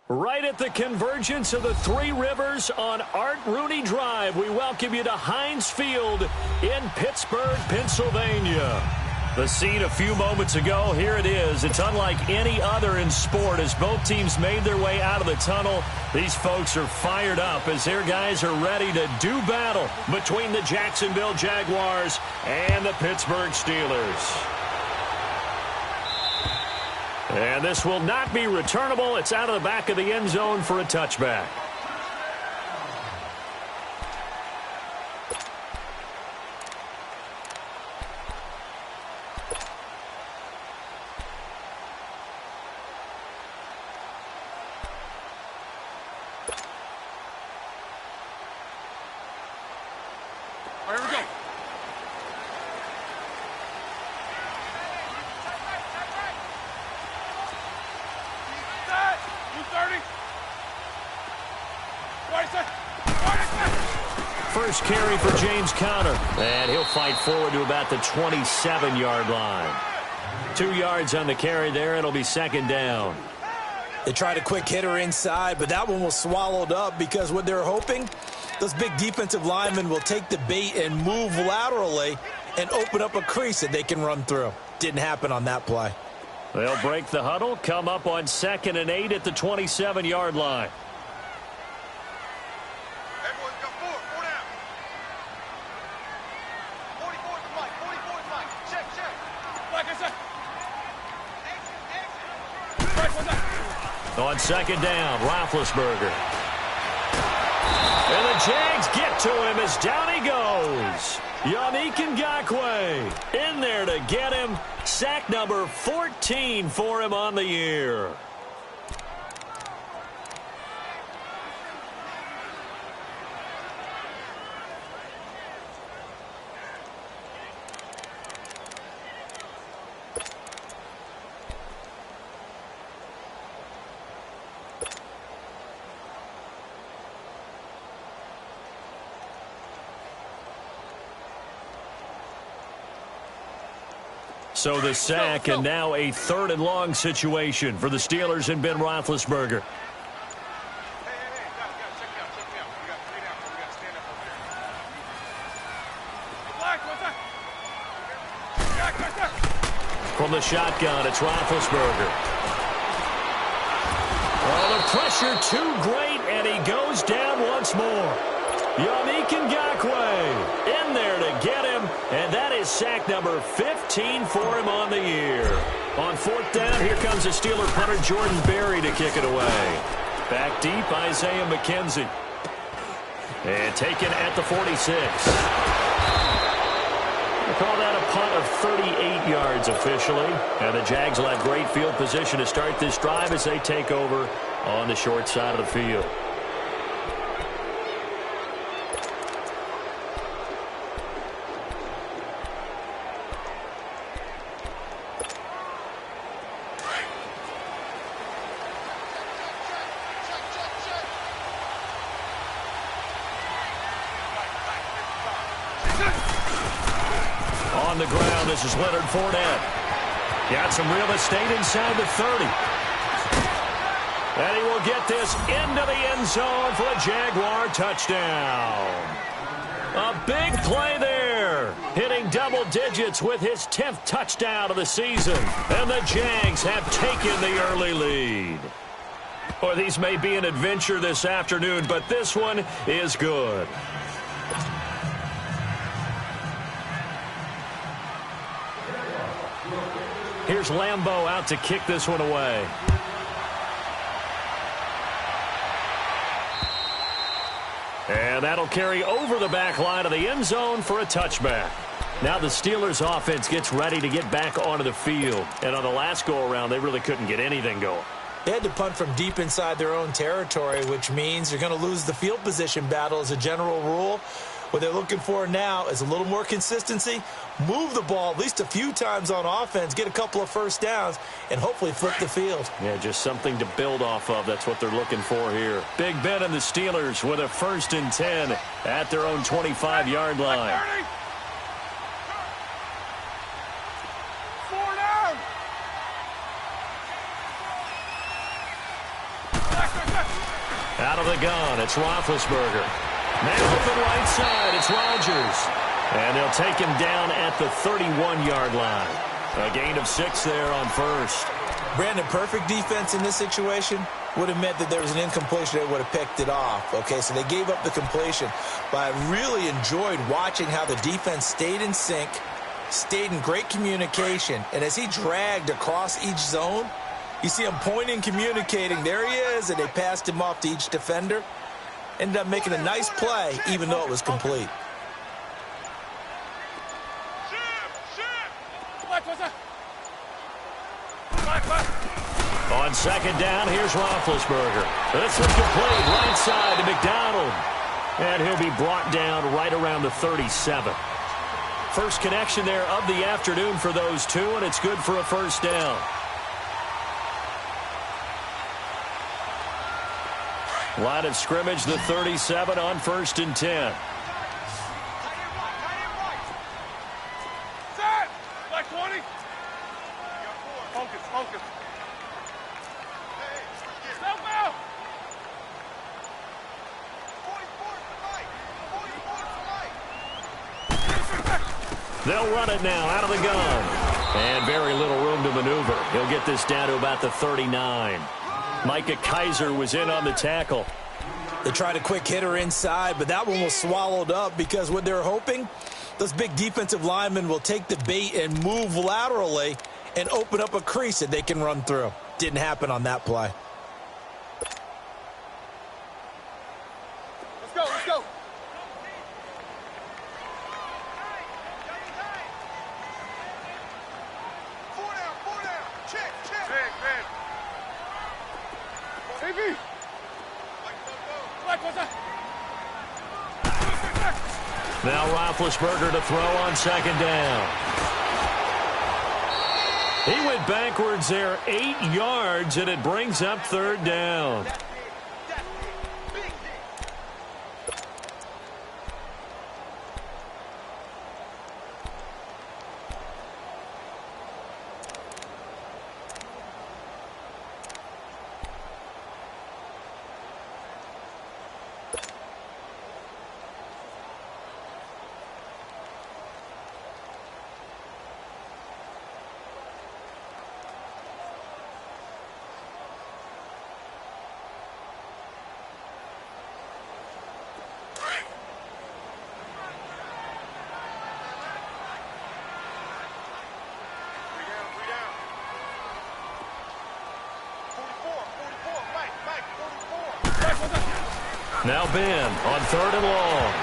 Right at the convergence of the Three Rivers on Art Rooney Drive, we welcome you to Heinz Field in Pittsburgh, Pennsylvania. The scene a few moments ago, here it is. It's unlike any other in sport as both teams made their way out of the tunnel. These folks are fired up as their guys are ready to do battle between the Jacksonville Jaguars and the Pittsburgh Steelers. And this will not be returnable. It's out of the back of the end zone for a touchback. All right, here we go. First carry for James Conner. And he'll fight forward to about the 27-yard line. 2 yards on the carry there. It'll be second down. They tried a quick hitter inside, but that one was swallowed up because what they're hoping, those big defensive linemen will take the bait and move laterally and open up a crease that they can run through. Didn't happen on that play. They'll break the huddle, come up on 2nd and 8 at the 27-yard line. On 2nd down, Roethlisberger. And the Jags get to him as down he goes. Yannick Ngakoue in there to get him. Sack number 14 for him on the year. So the sack, and now a 3rd and long situation for the Steelers and Ben Roethlisberger. From the shotgun, it's Roethlisberger. Oh, the pressure too great, and he goes down once more. Yannick Ngakoue in there to get him, and that is sack number 15 for him on the year. On 4th down, here comes the Steeler punter Jordan Berry to kick it away. Back deep, Isaiah McKenzie. And taken at the 46. They call that a punt of 38 yards officially. And the Jags will have great field position to start this drive as they take over on the short side of the field. On the ground, this is Leonard Fournette. Got some real estate inside the 30. And he will get this into the end zone for a Jaguar touchdown. A big play there. Hitting double digits with his 10th touchdown of the season. And the Jags have taken the early lead. Or these may be an adventure this afternoon, but this one is good. Here's Lambeau out to kick this one away. And that'll carry over the back line of the end zone for a touchback. Now the Steelers offense gets ready to get back onto the field. And on the last go-around, they really couldn't get anything going. They had to punt from deep inside their own territory, which means they're going to lose the field position battle as a general rule. What they're looking for now is a little more consistency, move the ball at least a few times on offense, get a couple of first downs, and hopefully flip the field. Yeah, just something to build off of. That's what they're looking for here. Big Ben and the Steelers with a 1st and 10 at their own 25-yard line. Out of the gun, it's Roethlisberger. Man open right side, it's Rodgers. And they'll take him down at the 31-yard line. A gain of 6 there on 1st. Brandon, perfect defense in this situation would have meant that there was an incompletion. They would have picked it off. Okay, so they gave up the completion. But I really enjoyed watching how the defense stayed in sync, stayed in great communication. And as he dragged across each zone, you see him pointing, communicating. There he is, and they passed him off to each defender. Ended up making a nice play, even though it was complete. On 2nd down, here's Roethlisberger. This is complete, right side to McDonald. And he'll be brought down right around the 37. First connection there of the afternoon for those two, and it's good for a 1st down. Line of scrimmage, the 37 on 1st and 10. Set! Like 20. Focus, focus. Step out! They'll run it now out of the gun. And very little room to maneuver. He'll get this down to about the 39. Micah Kaiser was in on the tackle. They tried a quick hitter inside, but that one was swallowed up because what they're hoping, those big defensive linemen will take the bait and move laterally and open up a crease that they can run through. Didn't happen on that play. Let's go, let's go. Four down. Check. AB. Now Roethlisberger to throw on 2nd down. He went backwards there 8 yards, and it brings up 3rd down. Now Ben on 3rd and long.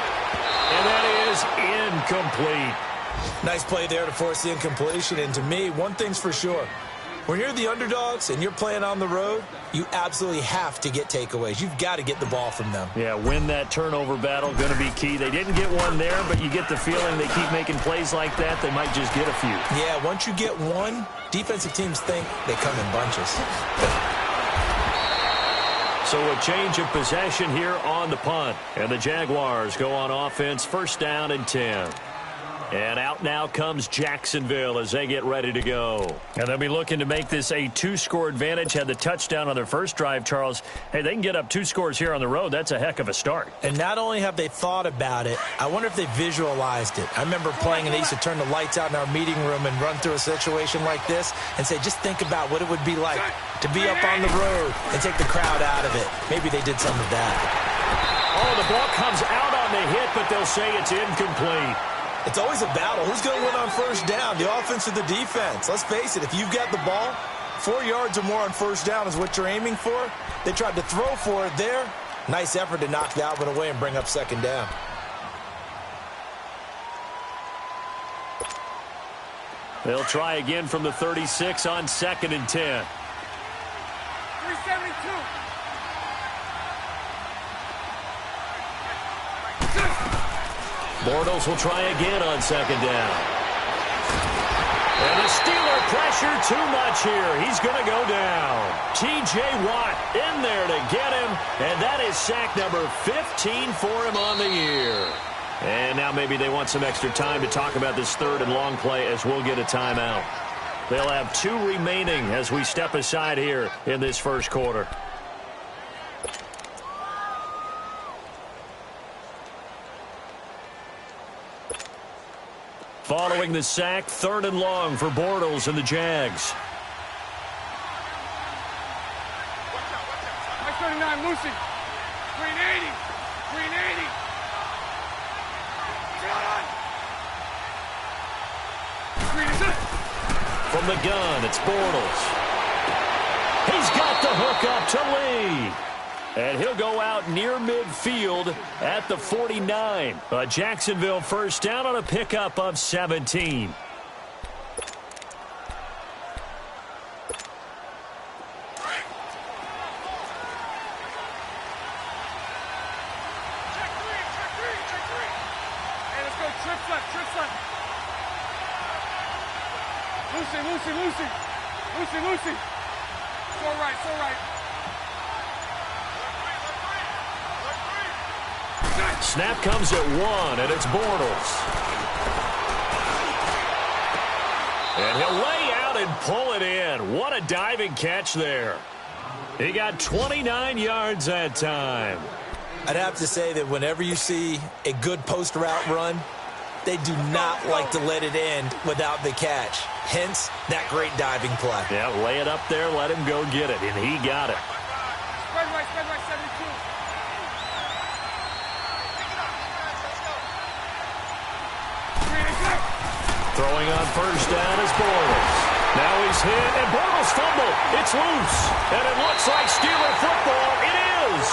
And that is incomplete. Nice play there to force the incompletion. And to me, one thing's for sure. When you're the underdogs and you're playing on the road, you absolutely have to get takeaways. You've got to get the ball from them. Yeah, win that turnover battle, going to be key. They didn't get one there, but you get the feeling they keep making plays like that, they might just get a few. Yeah, once you get one, defensive teams think they come in bunches. So a change of possession here on the punt. And the Jaguars go on offense, 1st down and 10. And out now comes Jacksonville as they get ready to go. And they'll be looking to make this a 2-score advantage. Had the touchdown on their first drive, Charles. Hey, they can get up 2 scores here on the road. That's a heck of a start. And not only have they thought about it, I wonder if they visualized it. I remember playing and they used to turn the lights out in our meeting room and run through a situation like this and say, just think about what it would be like to be up on the road and take the crowd out of it. Maybe they did some of that. Oh, the ball comes out on the hit, but they'll say it's incomplete. It's always a battle. Who's going to win on 1st down, the offense or the defense? Let's face it, if you've got the ball, 4 yards or more on 1st down is what you're aiming for. They tried to throw for it there. Nice effort to knock that one away and bring up 2nd down. They'll try again from the 36 on 2nd and 10. 372. Bortles will try again on 2nd down. And the Steeler pressure too much here. He's going to go down. T.J. Watt in there to get him. And that is sack number 15 for him on the year. And now maybe they want some extra time to talk about this 3rd and long play as we'll get a timeout. They'll have 2 remaining as we step aside here in this 1st quarter. Following the sack, 3rd and long for Bortles and the Jags. Watch 39, Lucy. Green 80. Green 80. Green is it. From the gun, it's Bortles. He's got the hook up to Lee. And he'll go out near midfield at the 49. A Jacksonville 1st down on a pickup of 17. Lucy. So right. Snap comes at 1, and it's Bortles. And he'll lay out and pull it in. What a diving catch there. He got 29 yards that time. I'd have to say that whenever you see a good post route run, they do not like to let it end without the catch. Hence, that great diving play. Yeah, lay it up there, let him go get it, and he got it. Spread right, 72. Throwing on 1st down is Bortles. Now he's hit, and Bortles fumbled. It's loose, and it looks like Steeler football. It is.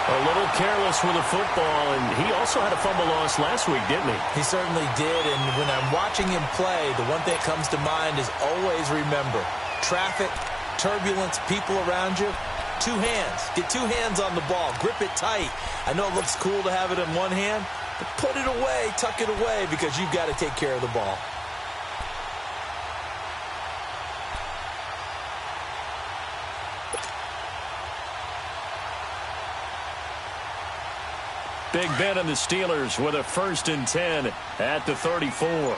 A little careless with the football, and he also had a fumble loss last week, didn't he? He certainly did, and when I'm watching him play, the one thing that comes to mind is always remember, traffic, turbulence, people around you, 2 hands. Get 2 hands on the ball. Grip it tight. I know it looks cool to have it in one hand, but put it away, tuck it away, because you've got to take care of the ball. Big Ben and the Steelers with a 1st and 10 at the 34.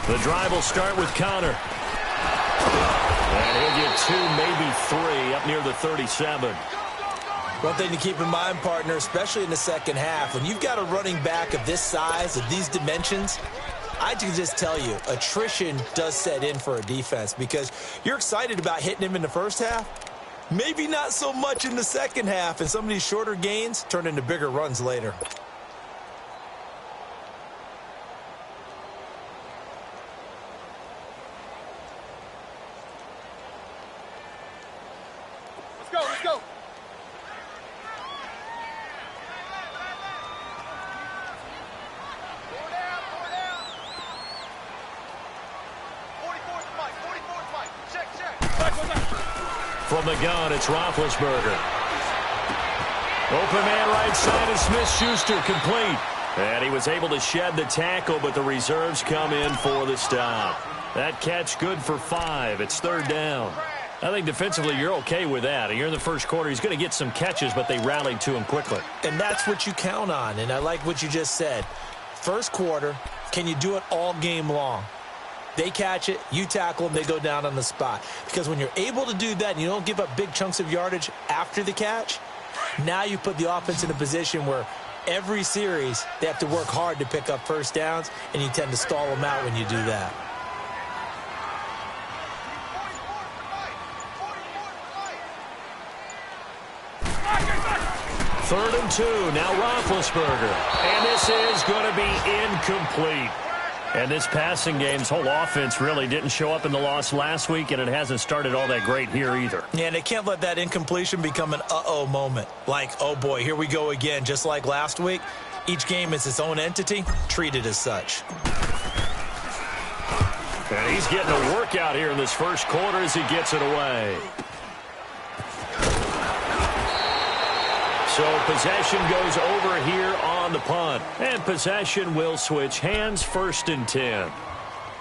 The drive will start with Connor. And he'll get 2, maybe 3 up near the 37. One thing to keep in mind, partner, especially in the second half, when you've got a running back of this size, of these dimensions, I can just tell you, attrition does set in for a defense because you're excited about hitting him in the first half. Maybe not so much in the second half, and some of these shorter gains turn into bigger runs later. Let's go. From the gun, it's Roethlisberger. Open man right side of Smith-Schuster, complete. And he was able to shed the tackle, but the reserves come in for the stop. That catch good for 5. It's 3rd down. I think defensively you're okay with that. You're in the first quarter. He's going to get some catches, but they rallied to him quickly. And that's what you count on, and I like what you just said. First quarter, can you do it all game long? They catch it, you tackle them, they go down on the spot. Because when you're able to do that and you don't give up big chunks of yardage after the catch, now you put the offense in a position where every series they have to work hard to pick up first downs, and you tend to stall them out when you do that. Third and 2, now Roethlisberger. And this is going to be incomplete. And this passing game's whole offense really didn't show up in the loss last week, and it hasn't started all that great here either. Yeah, and they can't let that incompletion become an uh-oh moment. Like, oh boy, here we go again. Just like last week, each game is its own entity, treated as such. And he's getting a workout here in this first quarter as he gets it away. So possession goes over here on the punt. And possession will switch hands, 1st and 10.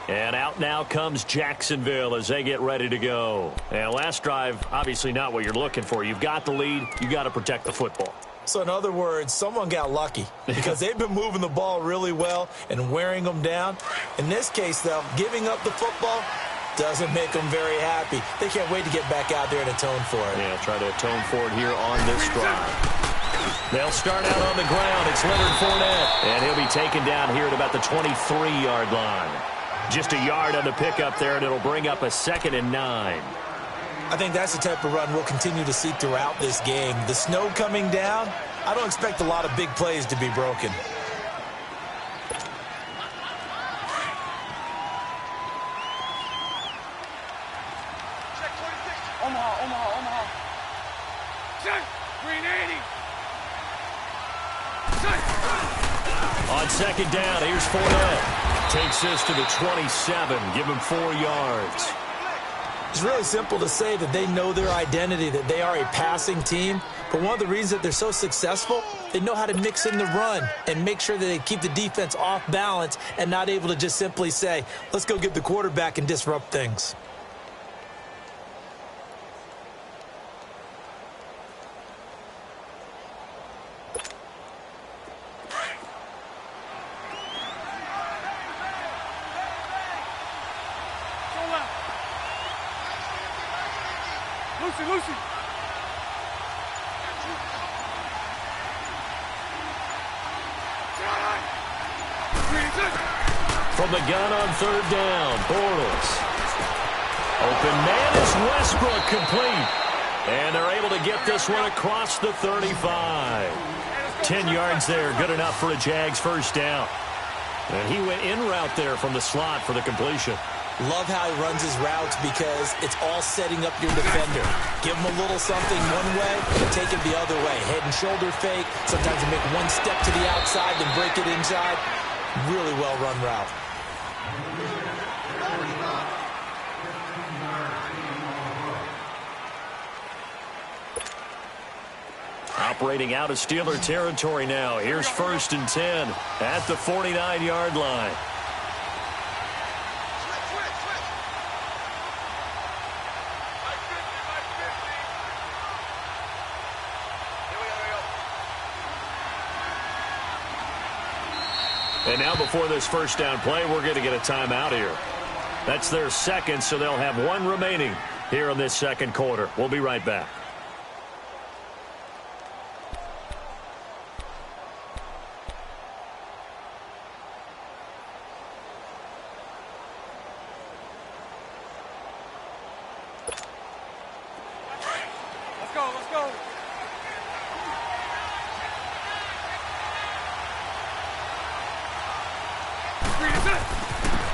And out now comes Jacksonville as they get ready to go. And last drive, obviously not what you're looking for. You've got the lead. You've got to protect the football. So in other words, someone got lucky because they've been moving the ball really well and wearing them down. In this case, though, giving up the football doesn't make them very happy. They can't wait to get back out there and atone for it. Yeah, try to atone for it here on this drive. They'll start out on the ground. It's Leonard Fournette. And he'll be taken down here at about the 23-yard line. Just a yard on the pickup there, and it'll bring up a 2nd and 9. I think that's the type of run we'll continue to see throughout this game. The snow coming down, I don't expect a lot of big plays to be broken. Omaha. Check. Green 80. On 2nd down, here's Fournette. Takes this to the 27. Give him 4 yards. It's really simple to say that they know their identity, that they are a passing team. But one of the reasons that they're so successful, they know how to mix in the run and make sure that they keep the defense off balance and not able to just simply say, let's go get the quarterback and disrupt things. Lucy. From the gun on 3rd down, Bortles. Open man is Westbrook, complete. And they're able to get this one across the 35. 10 yards there, good enough for a Jags first down. And he went in route there from the slot for the completion. Love how he runs his routes because it's all setting up your defender. Give him a little something one way, take it the other way. Head and shoulder fake. Sometimes you make one step to the outside, then break it inside. Really well-run route. Operating out of Steeler territory now. Here's 1st and 10 at the 49-yard line. And now before this first down play, we're going to get a timeout here. That's their 2nd, so they'll have 1 remaining here in this 2nd quarter. We'll be right back. Let's go.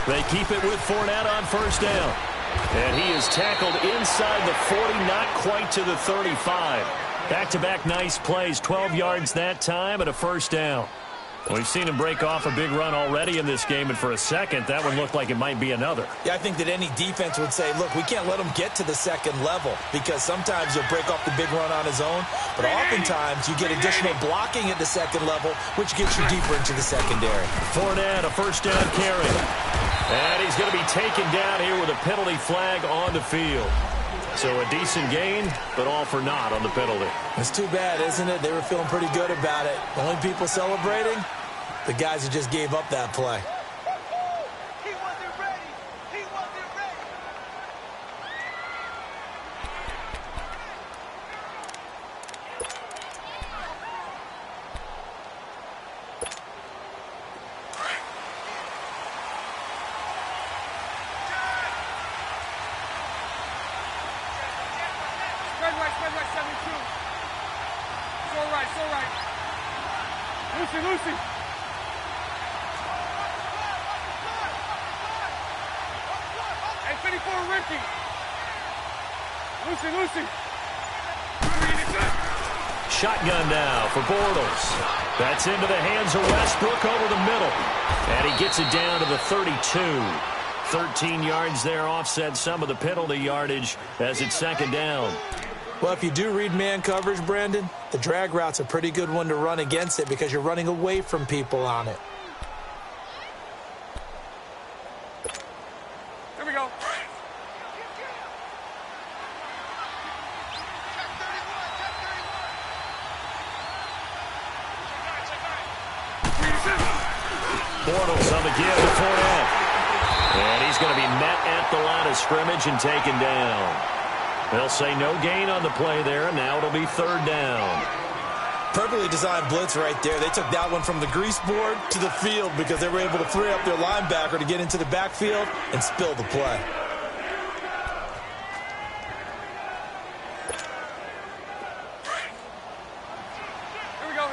They keep it with Fournette on 1st down. And he is tackled inside the 40, not quite to the 35. Back-to-back nice plays, 12 yards that time and a first down. We've seen him break off a big run already in this game, and for a second, that one looked like it might be another. Yeah, I think that any defense would say, look, we can't let him get to the second level because sometimes he'll break off the big run on his own, but oftentimes you get additional blocking at the second level, which gets you deeper into the secondary. Fournette, a first down carry. And he's going to be taken down here with a penalty flag on the field. So a decent gain, but all for naught on the penalty. It's too bad, isn't it? They were feeling pretty good about it. The only people celebrating, the guys who just gave up that play. He wasn't ready. He wasn't ready. Spread right, 72. So right. Lucy. Hey, 54, Ricky. Lucy. Shotgun now for Bortles. That's into the hands of Westbrook over the middle. And he gets it down to the 32. 13 yards there, offset some of the penalty yardage as it's second down. Well, if you do read man coverage, Brandon, the drag route's a pretty good one to run against it because you're running away from people on it. Here we go. Bortles on the give to Fournette. And he's going to be met at the line of scrimmage and taken down. They'll say no gain on the play there, and now it'll be third down. Perfectly designed blitz right there. They took that one from the grease board to the field because they were able to free up their linebacker to get into the backfield and spill the play. Here we go.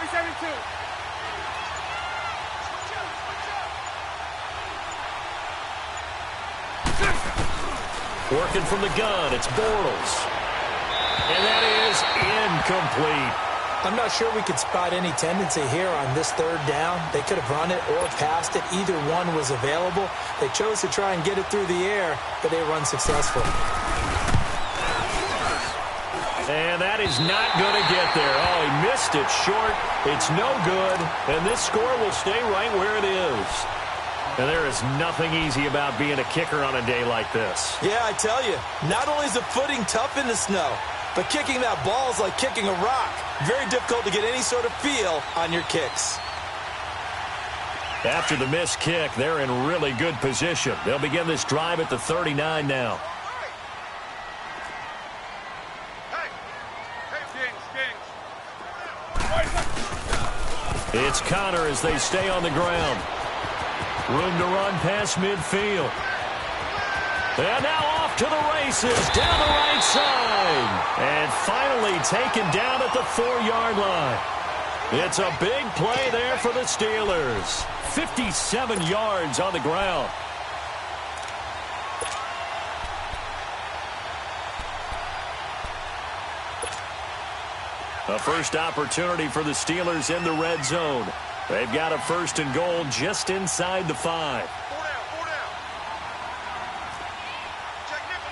372. Working from the gun, it's Bortles. And that is incomplete. I'm not sure we could spot any tendency here on this third down. They could have run it or passed it. Either one was available. They chose to try and get it through the air, but they were unsuccessful. And that is not going to get there. Oh, he missed it short. It's no good. And this score will stay right where it is. And there is nothing easy about being a kicker on a day like this. Yeah, I tell you, not only is the footing tough in the snow, but kicking that ball is like kicking a rock. Very difficult to get any sort of feel on your kicks. After the missed kick, they're in really good position. They'll begin this drive at the 39 now. It's Connor as they stay on the ground. Room to run past midfield. And now off to the races down the right side. And finally taken down at the 4-yard line. It's a big play there for the Steelers. 57 yards on the ground. A first opportunity for the Steelers in the red zone. They've got a first and goal just inside the 5. Check nickel.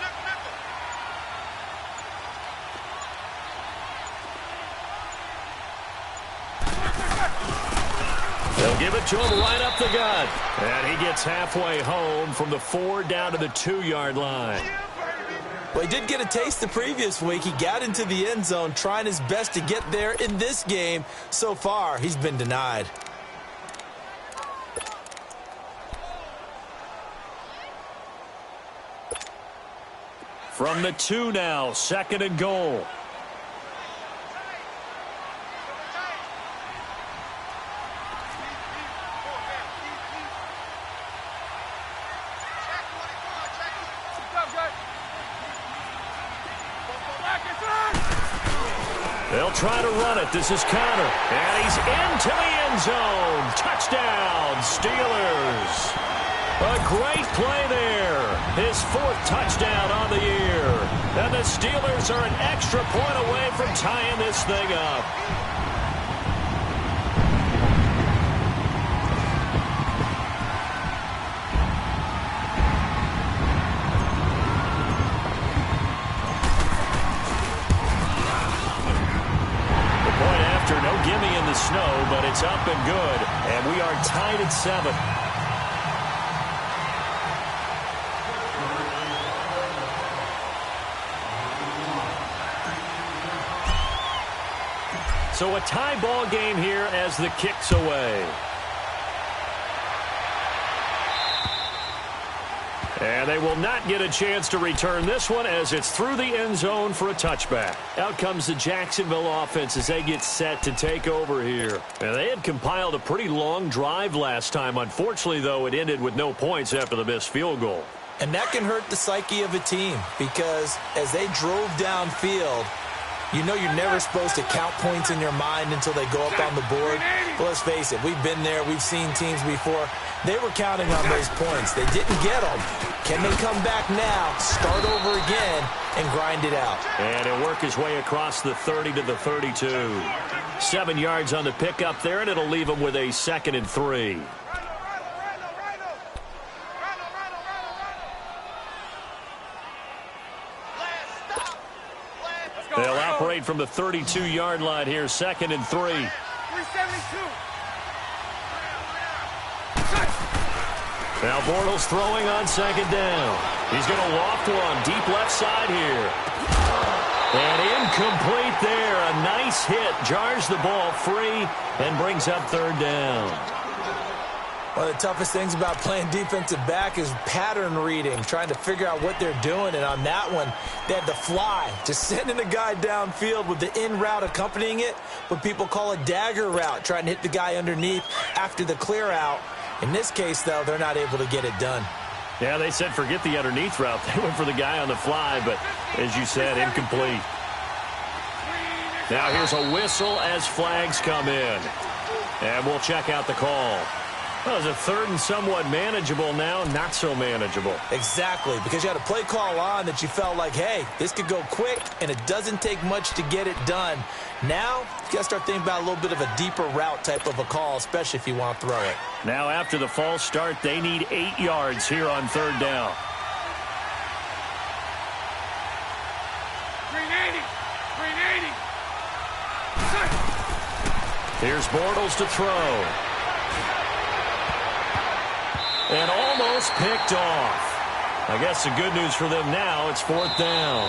They'll give it to him right up the gut. And he gets halfway home from the 4 down to the 2-yard line. Well, he did get a taste the previous week. He got into the end zone trying his best to get there in this game. So far, he's been denied. From the 2 now, second and goal. They'll try to run it. This is Connor. And he's into the end zone. Touchdown, Steelers. A great play there. His 4th touchdown on the year. And the Steelers are an extra point away from tying this thing up. No gimme in the snow, but it's up and good, and we are tied at 7. So a tie ball game here as the kick's away. And they will not get a chance to return this one as it's through the end zone for a touchback. Out comes the Jacksonville offense as they get set to take over here. And they had compiled a pretty long drive last time. Unfortunately, though, it ended with no points after the missed field goal. And that can hurt the psyche of a team because as they drove downfield, you know you're never supposed to count points in your mind until they go up on the board. But let's face it, we've been there. We've seen teams before. They were counting on those points. They didn't get them. Can they come back now, start over again, and grind it out? And he'll work his way across the 30 to the 32. 7 yards on the pickup there, and it'll leave him with a 2nd and 3. They'll operate from the 32-yard line here, 2nd and 3. 372. Now Bortles throwing on 2nd down. He's going to loft one deep left side here. And incomplete there. A nice hit. Jars the ball free and brings up 3rd down. One of the toughest things about playing defensive back is pattern reading, trying to figure out what they're doing. And on that one, they had to fly, just sending a guy downfield with the in route accompanying it, what people call a dagger route, trying to hit the guy underneath after the clear out. In this case, though, they're not able to get it done. Yeah, they said forget the underneath route. They went for the guy on the fly, but as you said, incomplete. Now here's a whistle as flags come in. And we'll check out the call. Well, it was a 3rd and somewhat manageable now, not so manageable. Exactly, because you had a play call on that you felt like, hey, this could go quick, and it doesn't take much to get it done. Now, you got to start thinking about a little bit of a deeper route type of a call, especially if you want to throw it. Now, after the false start, they need 8 yards here on 3rd down. 380. 380. Here's Bortles to throw. And almost picked off. I guess the good news for them now, it's 4th down.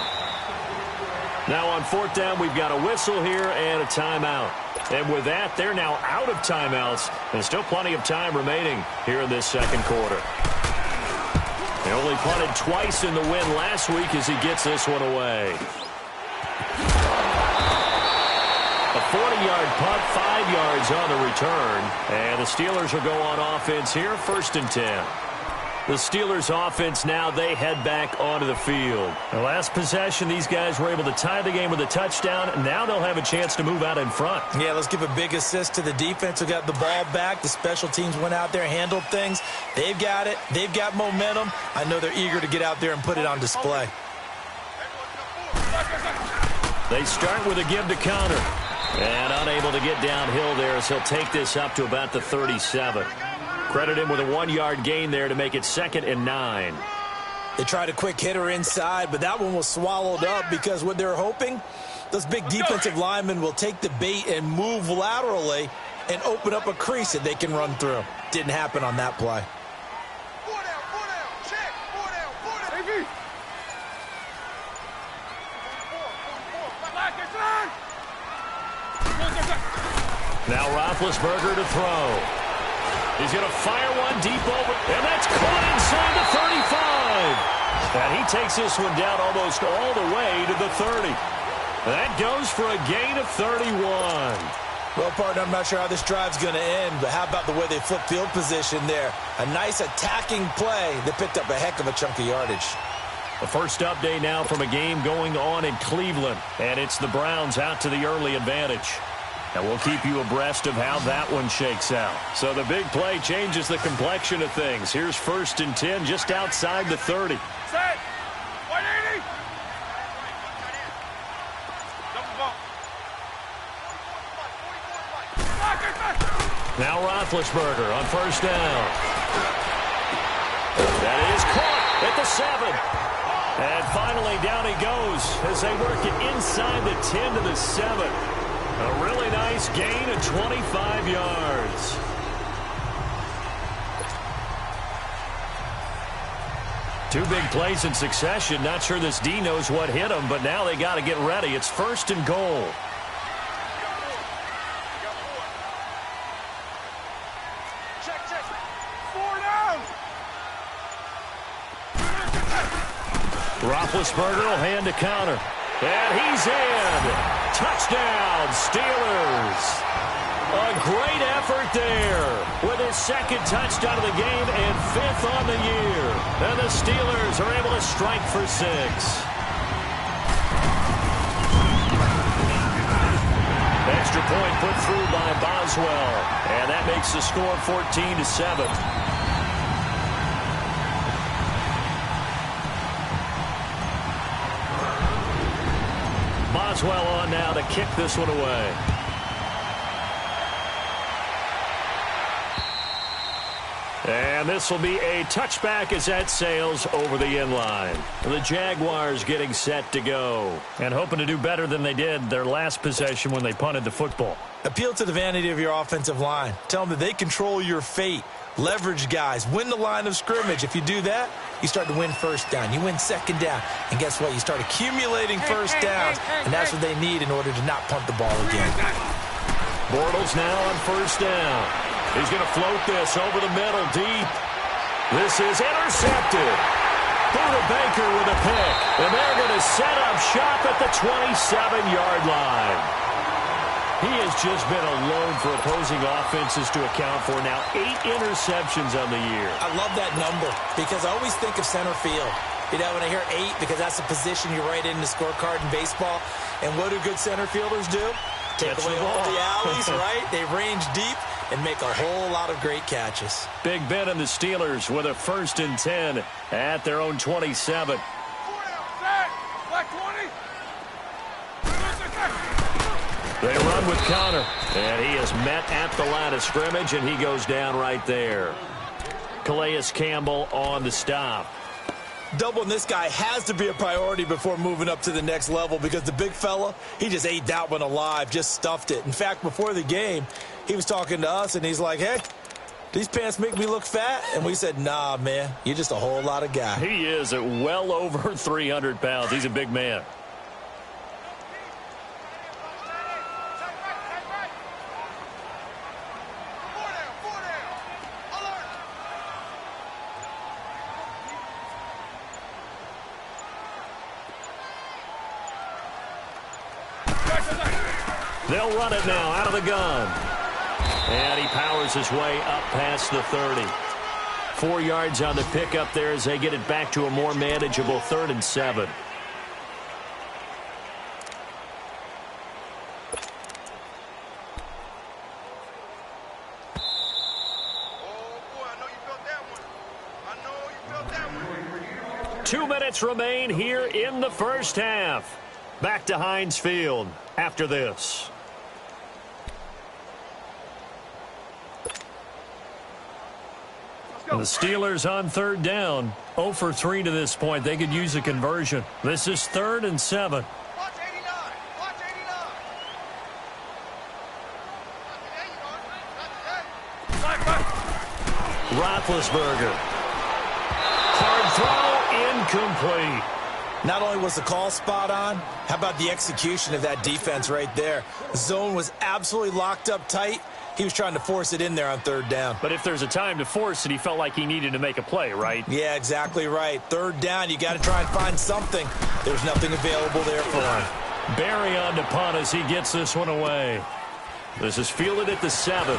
Now on 4th down, we've got a whistle here and a timeout. And with that, they're now out of timeouts. And still plenty of time remaining here in this 2nd quarter. They only punted twice in the win last week as he gets this one away. A 40-yard punt, 5 yards on the return. And the Steelers will go on offense here, 1st and 10. The Steelers offense now, they head back onto the field. The last possession, these guys were able to tie the game with a touchdown. Now they'll have a chance to move out in front. Yeah, let's give a big assist to the defense who got the ball back. The special teams went out there, handled things. They've got it. They've got momentum. I know they're eager to get out there and put it on display. They start with a give to Connor. And unable to get downhill there as he'll take this up to about the 37. Credit him with a 1-yard gain there to make it 2nd and 9. They tried a quick hitter inside, but that one was swallowed up because what they're hoping, those big defensive linemen will take the bait and move laterally and open up a crease that they can run through. Didn't happen on that play. Now Roethlisberger to throw. He's going to fire one deep over, and that's caught inside the 35. And he takes this one down almost all the way to the 30. That goes for a gain of 31. Well, partner, I'm not sure how this drive's going to end, but how about the way they flip field position there? A nice attacking play that picked up a heck of a chunk of yardage. The first update now from a game going on in Cleveland, and it's the Browns out to the early advantage. And we'll keep you abreast of how that one shakes out. So the big play changes the complexion of things. Here's 1st and 10 just outside the 30. Set. 180. Double bump. Now Roethlisberger on 1st down. That is caught at the 7. And finally down he goes as they work it inside the 10 to the 7. A really nice gain of 25 yards. Two big plays in succession. Not sure this D knows what hit him, but now they got to get ready. It's 1st and goal. Check. 4 down. Roethlisberger will hand to counter. And he's in. Touchdown, Steelers. A great effort there with his 2nd touchdown of the game and 5th on the year. And the Steelers are able to strike for 6. Extra point put through by Boswell. And that makes the score 14-7. Boswell on now to kick this one away. And this will be a touchback as that sails over the inline. The Jaguars getting set to go and hoping to do better than they did their last possession when they punted the football. Appeal to the vanity of your offensive line. Tell them that they control your fate. Leverage guys. Win the line of scrimmage. If you do that, you start to win 1st down. You win 2nd down. And guess what? You start accumulating 1st downs. And that's what they need in order to not punt the ball again. Bortles now on 1st down. He's going to float this over the middle deep. This is intercepted. Buda Baker with a pick. And they're going to set up shop at the 27-yard line. He has just been a load for opposing offenses to account for. Now 8 interceptions on the year. I love that number because I always think of center field. You know, when I hear 8, because that's a position you write in the scorecard in baseball. And what do good center fielders do? Take away all the alleys, right? They range deep and make a whole lot of great catches. Big Ben and the Steelers with a 1st and 10 at their own 27. They run with Connor, and he is met at the line of scrimmage, and he goes down right there. Calais Campbell on the stop. Doubling this guy has to be a priority before moving up to the next level because the big fella, he just ate that one alive, just stuffed it. In fact, before the game, he was talking to us, and he's like, hey, these pants make me look fat? And we said, nah, man, you're just a whole lot of guy. He is at well over 300 pounds. He's a big man. They'll run it now out of the gun. And he powers his way up past the 30. 4 yards on the pickup there as they get it back to a more manageable 3rd and 7. Oh, boy, I know you felt that one. I know you felt that one. 2 minutes remain here in the 1st half. Back to Heinz Field after this. And the Steelers on 3rd down. 0 for 3 to this point. They could use a conversion. This is 3rd and 7. Watch 89. Watch 89. Roethlisberger. Hard throw, incomplete. Not only was the call spot on, how about the execution of that defense right there? The zone was absolutely locked up tight. He was trying to force it in there on 3rd down. But if there's a time to force it, he felt like he needed to make a play, right? Yeah, exactly right. 3rd down, you got to try and find something. There's nothing available there for him. Barry on to punt as he gets this one away. This is fielded at the 7.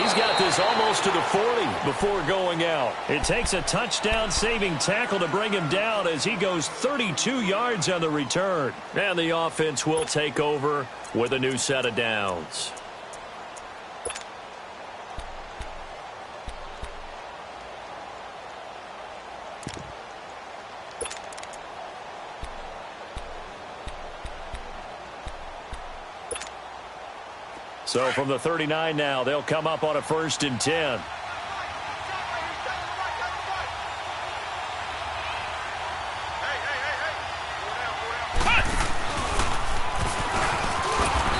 He's got this almost to the 40 before going out. It takes a touchdown-saving tackle to bring him down as he goes 32 yards on the return. And the offense will take over with a new set of downs. So from the 39 now, they'll come up on a 1st and 10.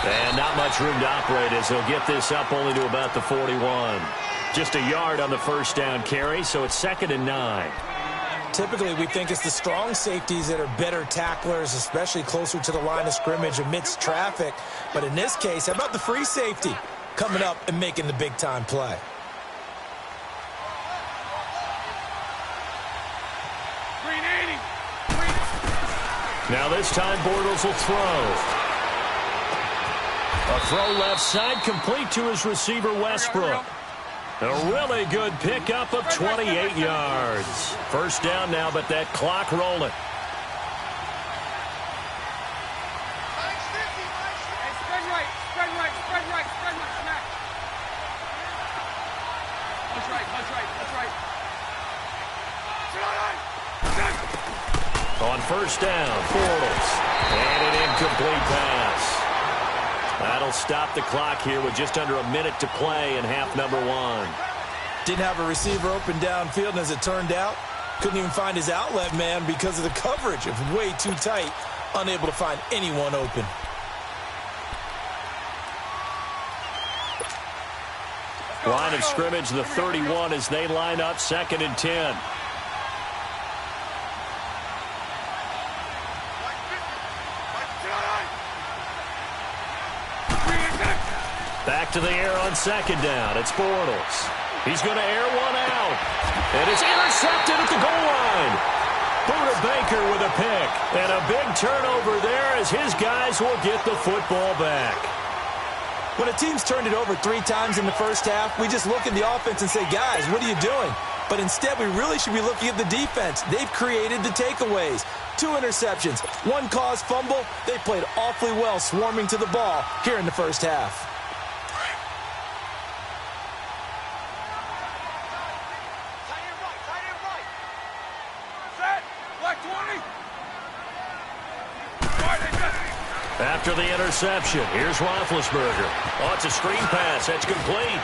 And not much room to operate as they'll get this up only to about the 41. Just a yard on the 1st down carry, so it's 2nd and 9. Typically, we think it's the strong safeties that are better tacklers, especially closer to the line of scrimmage amidst traffic. But in this case, how about the free safety coming up and making the big-time play? Now this time, Bortles will throw. A throw left side, complete to his receiver, Westbrook. A really good pickup of 28 yards. 1st down now, but that clock rolling. On 1st down, Bortles. And an incomplete pass. That'll stop the clock here with just under a minute to play in half number 1. Didn't have a receiver open downfield, and as it turned out, couldn't even find his outlet man because of the coverage. It was way too tight, unable to find anyone open. Line of scrimmage, the 31 as they line up 2nd and 10. Back to the air on 2nd down. It's Bortles. He's going to air one out. And it's intercepted at the goal line. Buda Baker with a pick. And a big turnover there as his guys will get the football back. When a team's turned it over 3 times in the 1st half, we just look at the offense and say, guys, what are you doing? But instead, we really should be looking at the defense. They've created the takeaways. 2 interceptions, 1 caused fumble. They played awfully well swarming to the ball here in the 1st half. After the interception, here's Roethlisberger. Oh, it's a screen pass. That's complete.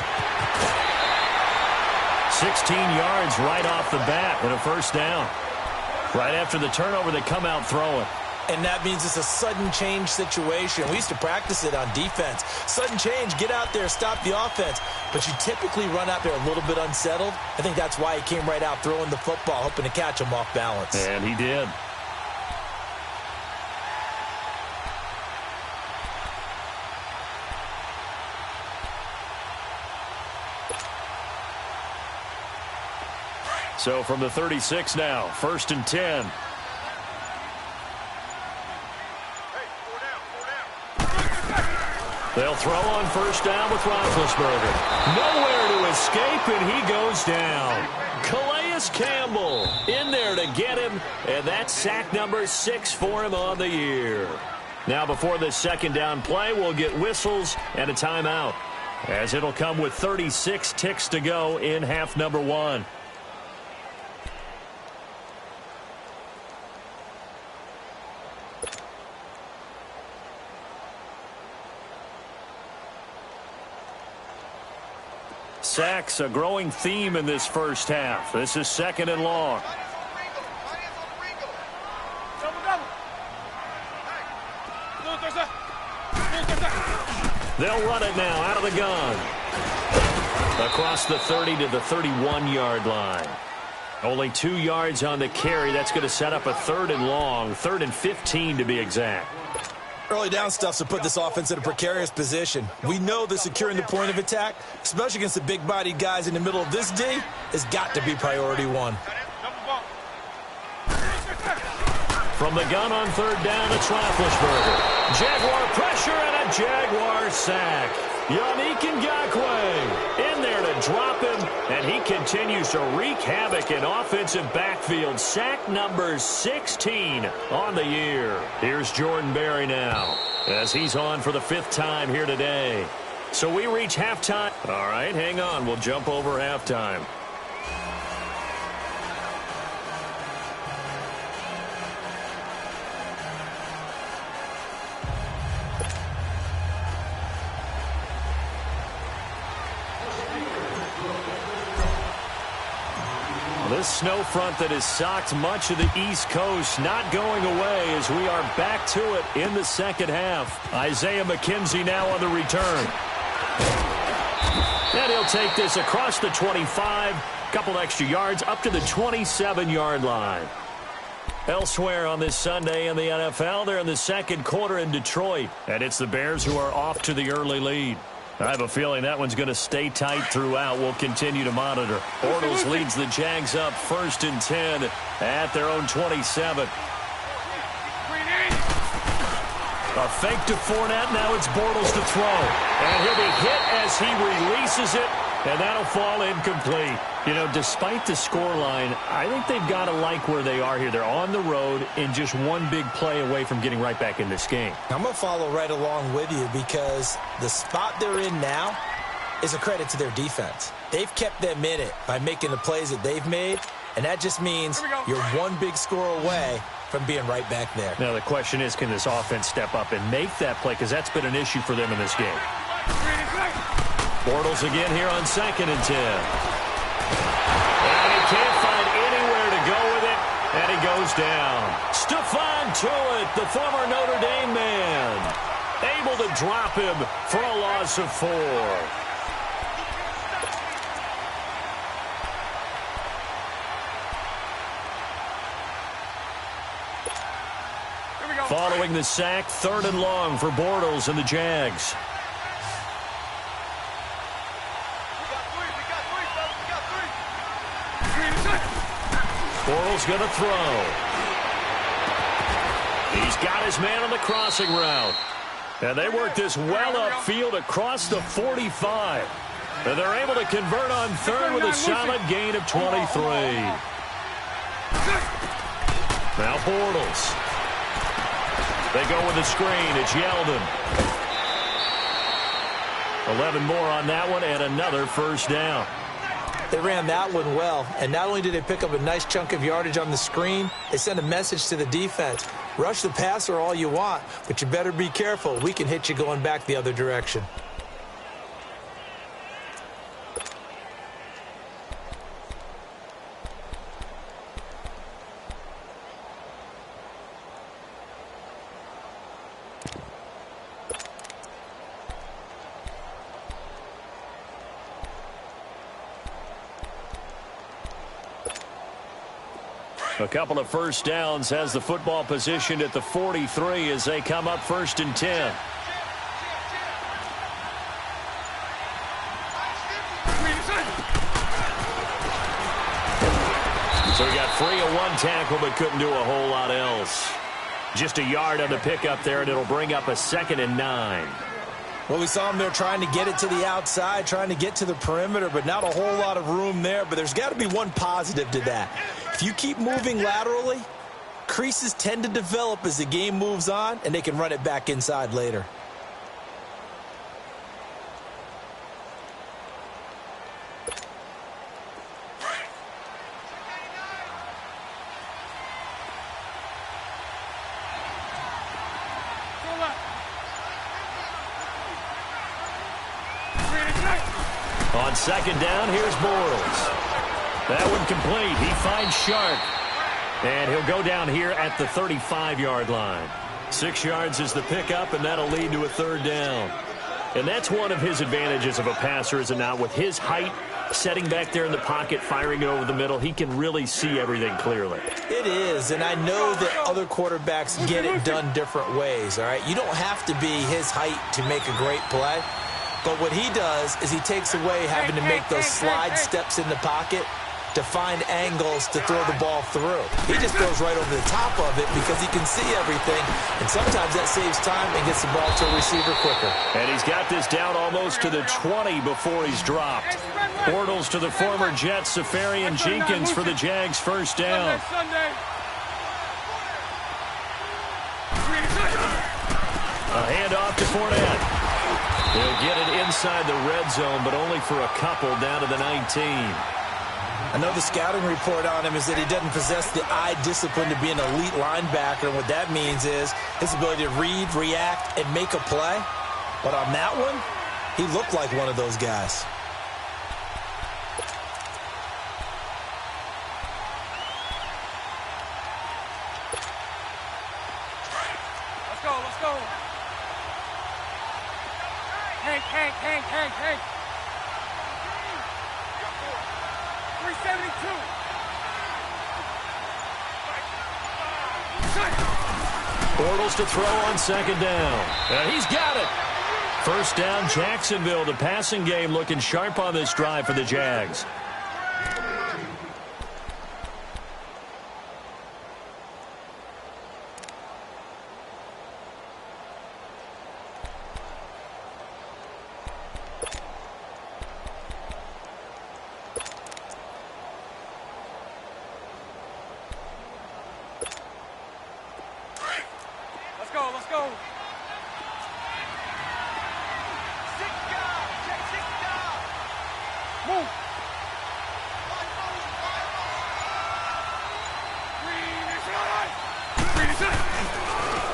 16 yards right off the bat and a 1st down. Right after the turnover, they come out throwing. And that means it's a sudden change situation. We used to practice it on defense. Sudden change, get out there, stop the offense. But you typically run out there a little bit unsettled. I think that's why he came right out throwing the football, hoping to catch him off balance. And he did. So from the 36 now, 1st and 10. They'll throw on 1st down with Roethlisberger. Nowhere to escape, and he goes down. Calais Campbell in there to get him, and that's sack number 6 for him on the year. Now before this 2nd down play, we'll get whistles and a timeout, as it'll come with 36 ticks to go in half number 1. Sacks, a growing theme in this 1st half. This is 2nd and long. They'll run it now out of the gun. Across the 30 to the 31-yard line. Only 2 yards on the carry. That's going to set up a 3rd and long, 3rd and 15 to be exact. Early down stuff to put this offense in a precarious position. We know that securing the point of attack, especially against the big-bodied guys in the middle of this D, has got to be priority 1. From the gun on 3rd down, it's Roethlisberger. Jaguar pressure and a Jaguar sack. Yannick Ngakoue in there to drop him, and he continues to wreak havoc in offensive backfield. Sack number 16 on the year. Here's Jordan Berry now as he's on for the 5th time here today. So we reach halftime. All right, hang on. We'll jump over halftime. This snow front that has socked much of the East Coast not going away as we are back to it in the second half. Isaiah McKenzie now on the return. And he'll take this across the 25, couple extra yards up to the 27-yard line. Elsewhere on this Sunday in the NFL, they're in the second quarter in Detroit, and it's the Bears who are off to the early lead. I have a feeling that one's going to stay tight throughout. We'll continue to monitor. Bortles leads the Jags up 1st and 10 at their own 27. A fake to Fournette. Now it's Bortles to throw. And he'll be hit as he releases it, and that'll fall incomplete. You know, despite the scoreline, I think they've got to like where they are here. They're on the road and just one big play away from getting right back in this game. I'm going to follow right along with you because the spot they're in now is a credit to their defense. They've kept them in it by making the plays that they've made, and that just means you're one big score away from being right back there. Now the question is, can this offense step up and make that play? Because that's been an issue for them in this game. Bortles again here on 2nd and 10. And he can't find anywhere to go with it, and he goes down. Stephon Tuitt, the former Notre Dame man, able to drop him for a loss of 4. Following the sack, 3rd and long for Bortles and the Jags. Bortles going to throw. He's got his man on the crossing route. And they work this well upfield across the 45. And they're able to convert on 3rd with a solid gain of 23. Now Bortles. They go with the screen. It's Yeldon. 11 more on that one and another 1st down. They ran that one well, and not only did they pick up a nice chunk of yardage on the screen, they sent a message to the defense. Rush the passer all you want, but you better be careful. We can hit you going back the other direction. A couple of 1st downs has the football positioned at the 43 as they come up 1st and 10. So he got free of one tackle but couldn't do a whole lot else. Just a yard on the pickup there, and it'll bring up a 2nd and 9. Well, we saw him there trying to get it to the outside, trying to get to the perimeter, but not a whole lot of room there. But there's got to be one positive to that. If you keep moving laterally, creases tend to develop as the game moves on, and they can run it back inside later. On 2nd down, here's Bortles. That one complete. He finds Shark. And he'll go down here at the 35-yard line. 6 yards is the pickup, and that'll lead to a 3rd down. And that's one of his advantages of a passer, is it not? With his height, setting back there in the pocket, firing it over the middle, he can really see everything clearly. It is, and I know that other quarterbacks get it done different ways, all right? You don't have to be his height to make a great play. But what he does is he takes away having to make those slide steps in the pocket to find angles to throw the ball through. He just throws right over the top of it because he can see everything, and sometimes that saves time and gets the ball to a receiver quicker. And he's got this down almost to the 20 before he's dropped. Bortles to the former Jet, Safarian Jenkins for the Jags first down. A handoff to Fournette. He'll get it inside the red zone, but only for a couple down to the 19. I know the scouting report on him is that he doesn't possess the eye discipline to be an elite linebacker, and what that means is his ability to read, react, and make a play. But on that one, he looked like one of those guys. Let's go. Hank. 372. Bortles to throw on second down. And he's got it. First down, Jacksonville. The passing game looking sharp on this drive for the Jags. Let's go. Move.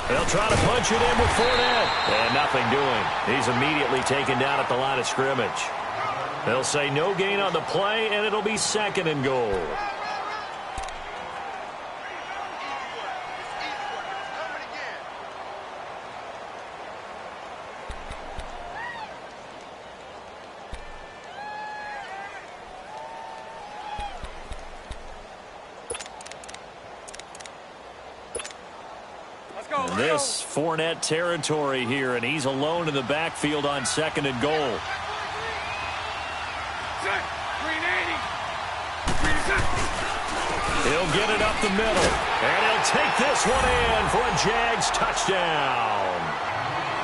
They'll try to punch it in with Fournette. And nothing doing. He's immediately taken down at the line of scrimmage. They'll say no gain on the play, and it'll be second and goal. This Fournette territory here, and he's alone in the backfield on second and goal. He'll get it up the middle, and he'll take this one in for a Jags touchdown.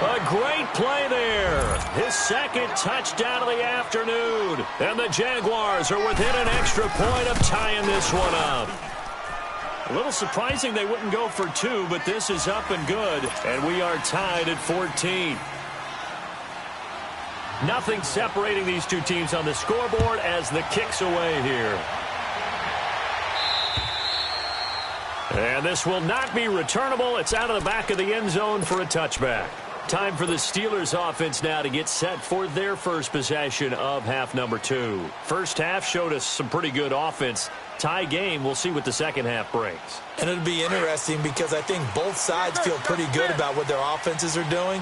A great play there. His second touchdown of the afternoon, and the Jaguars are within an extra point of tying this one up. A little surprising they wouldn't go for two, but this is up and good, and we are tied at 14. Nothing separating these two teams on the scoreboard as the kick's away here. And this will not be returnable. It's out of the back of the end zone for a touchback. Time for the Steelers offense now to get set for their first possession of half number 2. First half showed us some pretty good offense. Tie game, we'll see what the second half brings. And it'll be interesting because I think both sides feel pretty good about what their offenses are doing.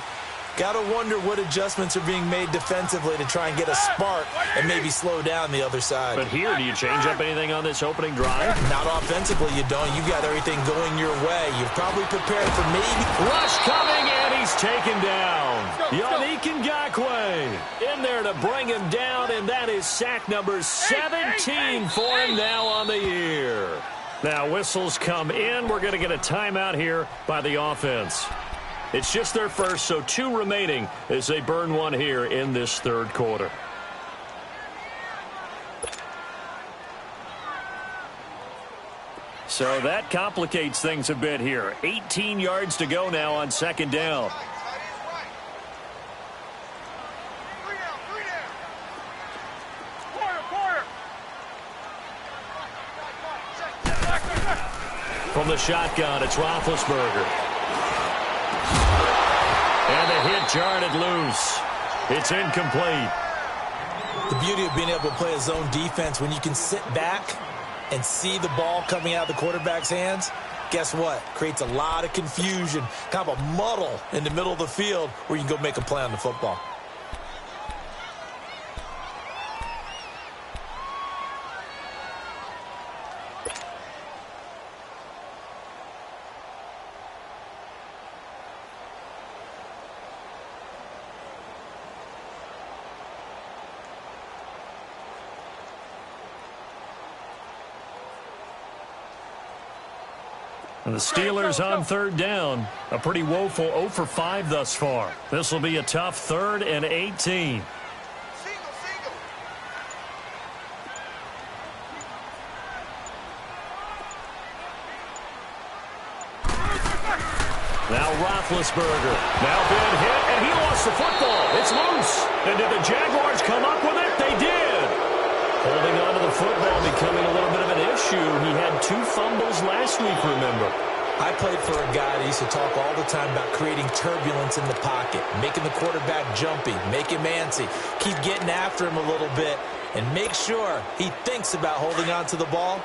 Got to wonder what adjustments are being made defensively to try and get a spark and maybe slow down the other side. But here, do you change up anything on this opening drive? Not offensively, you don't. You got everything going your way. You've probably prepared for maybe. Rush coming, and he's taken down. Yannick Ngakoue in there to bring him down, and that is sack number 17 for him now on the year. Now whistles come in. We're going to get a timeout here by the offense. It's just their first, so 2 remaining as they burn one here in this third quarter. So that complicates things a bit here. 18 yards to go now on second down. From the shotgun, it's Roethlisberger. And the hit jarred it loose. It's incomplete. The beauty of being able to play a zone defense when you can sit back and see the ball coming out of the quarterback's hands, guess what? Creates a lot of confusion, kind of a muddle in the middle of the field where you can go make a play on the football. And the Steelers on third down. A pretty woeful 0 for 5 thus far. This will be a tough 3rd and 18. Single. Now Roethlisberger. Now been hit, and he lost the football. It's loose. And did the Jaguars come up with it? They did. Holding on to the football becoming a little bit of an issue. He had 2 fumbles last week, remember. I played for a guy that used to talk all the time about creating turbulence in the pocket, making the quarterback jumpy, make him antsy, keep getting after him a little bit, and make sure he thinks about holding on to the ball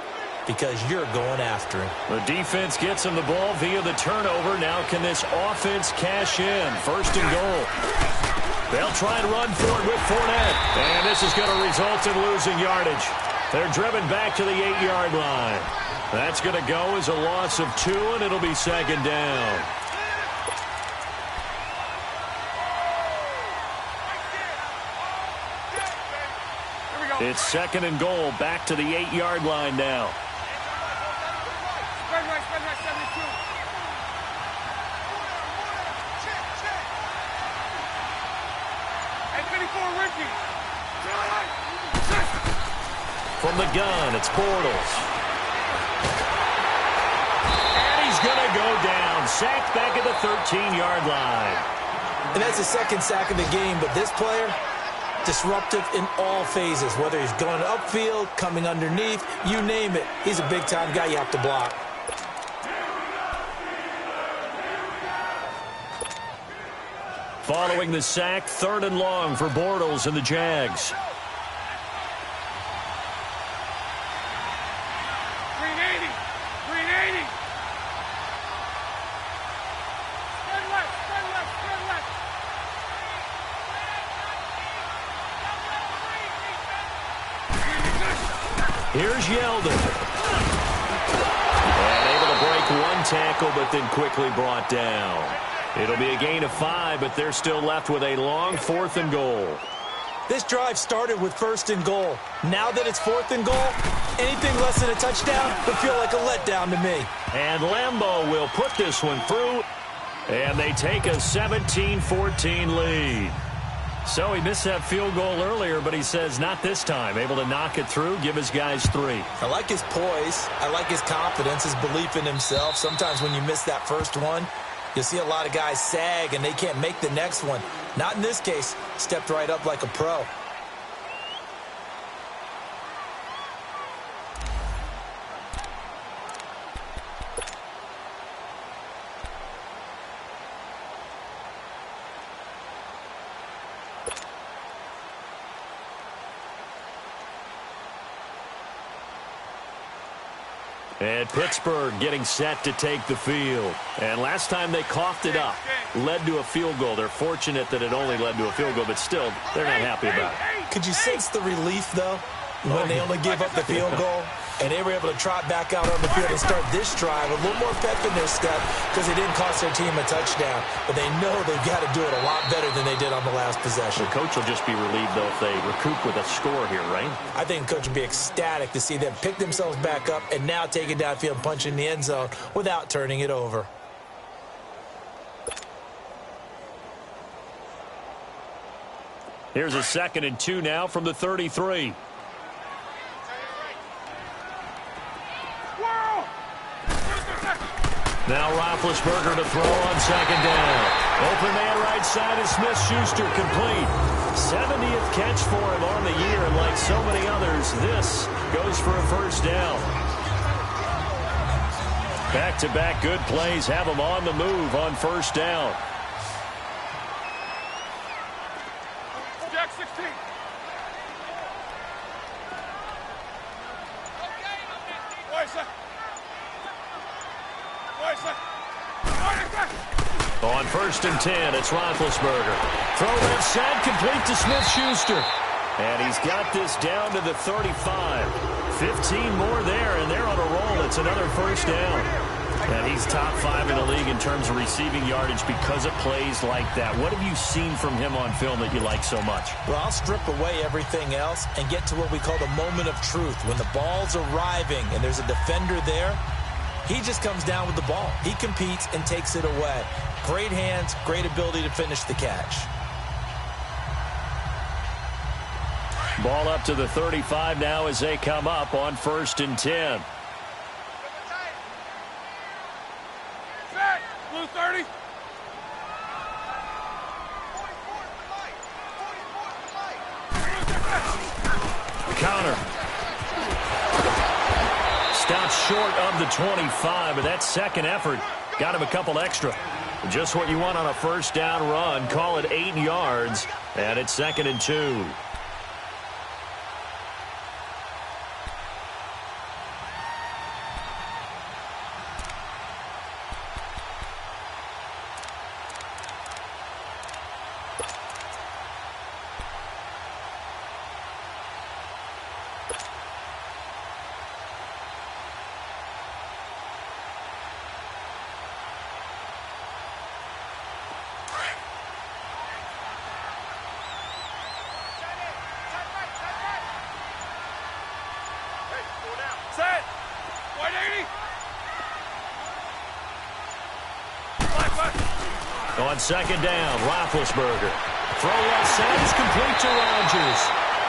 because you're going after him. The defense gets him the ball via the turnover. Now can this offense cash in? 1st and goal. They'll try and run for it with Fournette. And this is going to result in losing yardage. They're driven back to the 8-yard line. That's going to go as a loss of 2, and it'll be 2nd down. It's 2nd and goal, back to the 8-yard line now. Spread right, 72. Hey, 54, Ricky. From the gun, it's Bortles. And he's going to go down. Sacked back at the 13-yard line. And that's the 2nd sack of the game, but this player, disruptive in all phases, whether he's going upfield, coming underneath, you name it. He's a big-time guy you have to block. Following the sack, 3rd and long for Bortles and the Jags. Here's Yeldon. And able to break 1 tackle, but then quickly brought down. It'll be a gain of 5, but they're still left with a long 4th and goal. This drive started with 1st and goal. Now that it's 4th and goal, anything less than a touchdown would feel like a letdown to me. And Lambeau will put this one through, and they take a 17-14 lead. So he missed that field goal earlier, but he says not this time. Able to knock it through, give his guys 3. I like his poise. I like his confidence, his belief in himself. Sometimes when you miss that first one, you'll see a lot of guys sag and they can't make the next one. Not in this case. Stepped right up like a pro. And Pittsburgh getting set to take the field. And last time they coughed it up, led to a field goal. They're fortunate that it only led to a field goal, but still, they're not happy about it. Could you sense the relief, though, when they only gave up the field goal? And they were able to trot back out on the field and start this drive with a little more pep in their step because they didn't cost their team a touchdown. But they know they've got to do it a lot better than they did on the last possession. The coach will just be relieved, though, if they recoup with a score here, right? I think the coach would be ecstatic to see them pick themselves back up and now take it downfield and punch in the end zone without turning it over. Here's a 2nd and 2 now from the 33. Now Roethlisberger to throw on 2nd down. Open man right side is Smith-Schuster, complete. 70th catch for him on the year, and like so many others, this goes for a 1st down. Back-to-back good plays have him on the move on 1st down. Jack 16. On 1st and 10, it's Roethlisberger. Throw left side, complete to Smith-Schuster. And he's got this down to the 35. 15 more there, and they're on a roll. It's another 1st down. And he's top 5 in the league in terms of receiving yardage because of plays like that. What have you seen from him on film that you like so much? Well, I'll strip away everything else and get to what we call the moment of truth. When the ball's arriving and there's a defender there, He just comes down with the ball. He competes and takes it away. Great hands, great ability to finish the catch. Ball up to the 35 now as they come up on 1st and 10. Set. Blue 30. Counter. Stops short of the 25, but that second effort got him a couple extra. Just what you want on a first down run. Call it 8 yards, and it's 2nd and 2. Set. White 80. On 2nd down, Roethlisberger. Throw well set is complete to Rodgers.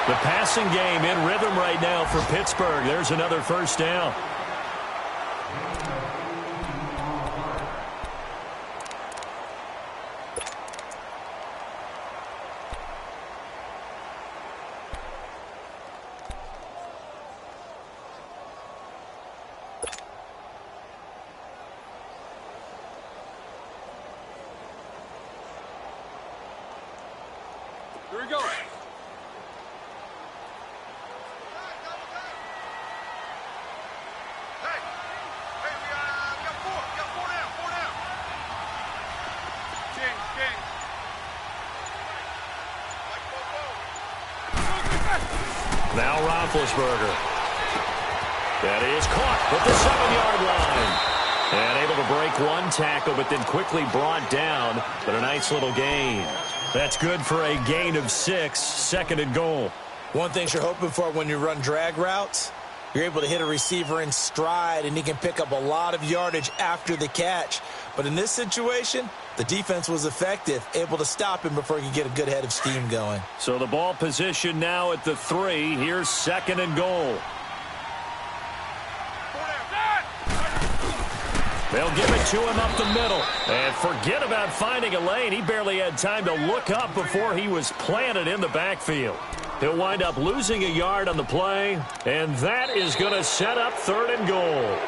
The passing game in rhythm right now for Pittsburgh. There's another first down. Here we go. Hey, we got 4. We got 4 down. 4 down. King. Now Roethlisberger. That is caught at the 7-yard line. And able to break one tackle, but then quickly brought down. But a nice little gain. That's good for a gain of 6, 2nd and goal. One thing you're hoping for when you run drag routes, you're able to hit a receiver in stride, and he can pick up a lot of yardage after the catch. But in this situation, the defense was effective, able to stop him before he could get a good head of steam going. So the ball position now at the 3. Here's 2nd and goal. They'll give it to him up the middle. And forget about finding a lane. He barely had time to look up before he was planted in the backfield. He'll wind up losing a yard on the play, and that is going to set up 3rd and goal.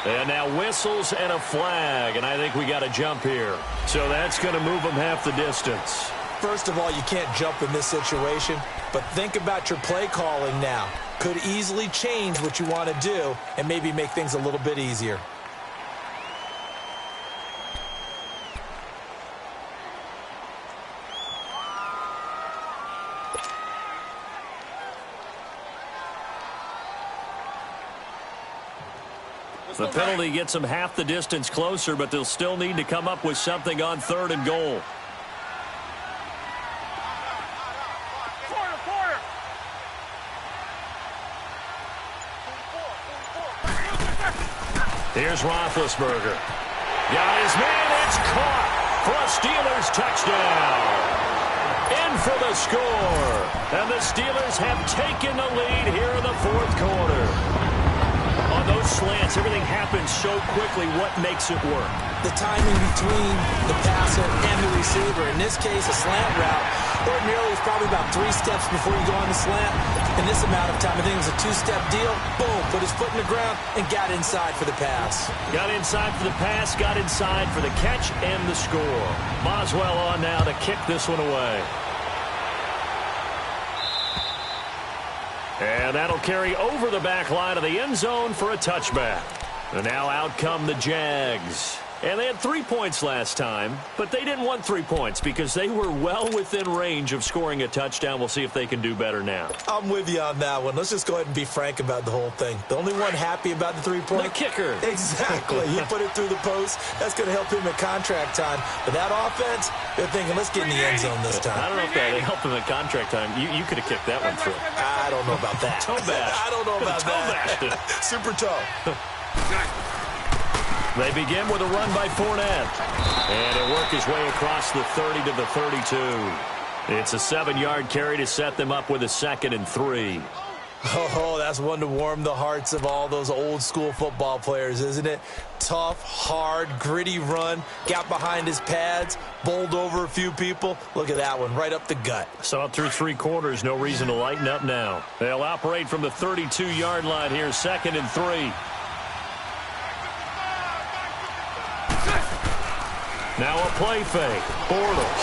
And now whistles and a flag, and I think we got a jump here. So that's going to move them half the distance. First of all, you can't jump in this situation, but think about your play calling now. Could easily change what you want to do and maybe make things a little bit easier. The penalty gets them half the distance closer, but they'll still need to come up with something on 3rd and goal. Here's Roethlisberger. Got his man. It's caught for a Steelers touchdown. In for the score. And the Steelers have taken the lead here in the 4th quarter. On those slants, everything happens so quickly. What makes it work? The timing between the passer and the receiver. In this case, a slant route. Ordinarily, it's probably about 3 steps before you go on the slant. In this amount of time, I think it was a 2-step deal. Boom, put his foot in the ground and got inside for the pass. Got inside for the pass, got inside for the catch and the score. Boswell on now to kick this one away. And that'll carry over the back line of the end zone for a touchback. And now out come the Jags. And they had 3 points last time, but they didn't want 3 points because they were well within range of scoring a touchdown. We'll see if they can do better now. I'm with you on that one. Let's just go ahead and be frank about the whole thing. The only one happy about the 3-point? The kicker. Exactly. He put it through the post. That's going to help him at contract time. But that offense, they're thinking, let's get in the end zone this time. I don't know if that helped him at contract time. You could have kicked that one through. I don't know about that. Toe bash. I don't know about that. Super toe. They begin with a run by Fournette. And he'll work his way across the 30 to the 32. It's a 7-yard carry to set them up with a 2nd and 3. Oh, that's one to warm the hearts of all those old-school football players, isn't it? Tough, hard, gritty run. Got behind his pads, bowled over a few people. Look at that one, right up the gut. So through 3 quarters, no reason to lighten up now. They'll operate from the 32-yard line here, 2nd and 3. Now a play fake. Bortles.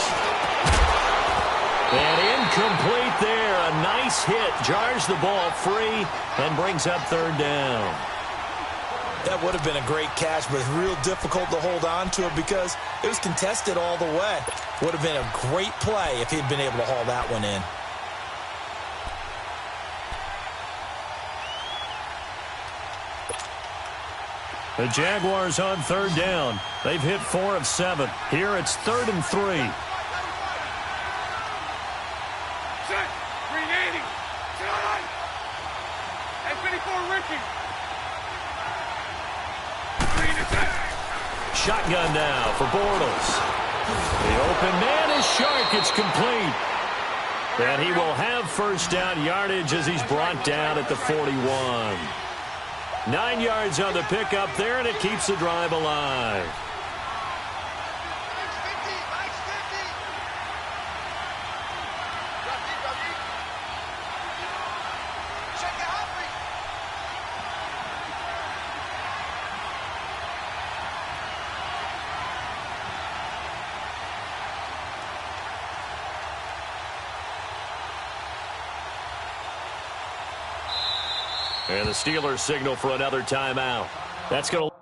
And incomplete there. A nice hit. Jars the ball free and brings up 3rd down. That would have been a great catch, but it's real difficult to hold on to it because it was contested all the way. Would have been a great play if he'd been able to haul that one in. The Jaguars on 3rd down. They've hit 4 of 7. Here it's 3rd and 3. Set. 380. Set. And 54 Ricky. 3 and a set. Shotgun now for Bortles. The open man is Shark. It's complete. And he will have 1st down yardage as he's brought down at the 41. 9 yards on the pickup there, and it keeps the drive alive. And the Steelers signal for another timeout. That's going to